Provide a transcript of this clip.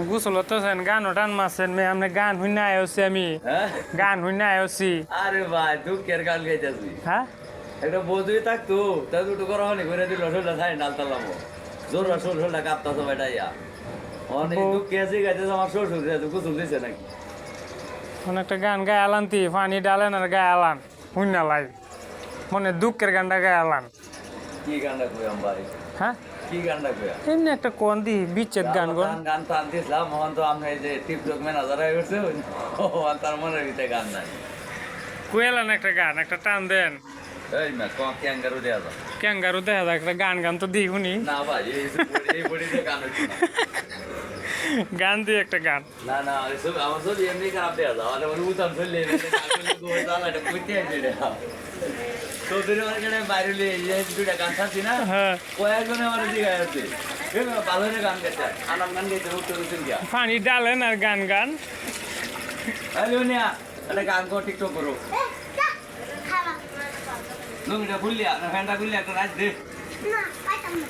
গোসল করতেছেন গান টান মারছেন মেয়ে আপনি গান শুনে আছি আমি গান শুনে আছি আরে ভাই দুঃখের গান গাইতেছি হ্যাঁ একটা বৌদি থাকতো তা দুটো করে হনি করে দিল শোলটা ছাই ডাল তালামো জোর শোলটা কাঁপতাছো বেটা ইয়া অনেক দুঃখে আছে গাইতেছে আমার শ্বশুর গোসল দিছে নাকি একটা গান গায়ে আলান্তি পানি ডালেন আর গায়ে আলান শুনে লাই মনে দুঃখের গানটা গায়ে আলান কি গানটা কইয়াম ভাই হ্যাঁ কি গানটা কইয়া এমনি একটা কোন দি বিচ্ছেদ গান গান গান তো আনতেছিলাম মোহন তো আমরা এই যে টিকটক ম্যানেজার হয়ে গেছে ও তার মনের ভিতরে গান নাই কুয়েলান একটা গান একটা টান দেন এই মা ক্যাঙ্গারু দেয়া যাও ক্যাঙ্গারু দেখা যায় একটা গান গান তো দিই শুনি না ভাই এই বডিতে গান হচ্ছে না গান দিয়ে একটা গান না না এসব আমার সব এমনি খারাপ দেয়া যাও আর আমার উতাম চললে এটা কইতে আছে রে তোদের ওখানে বাইরে এই দুইটা গান থাকছি না হ্যাঁ কয়েকজনে আমার দিকে আছে ভালো রে গান গাইছে আনাম গান গাইতে উত্তর দিচ্ছেন কি পানি ডালেন আর গান গান হ্যালো নিয়া একটা গান কর টিকটক করো লুঙ্গিটা খুললিয়া না ফ্যানটা খুললিয়া একটা নাচ দে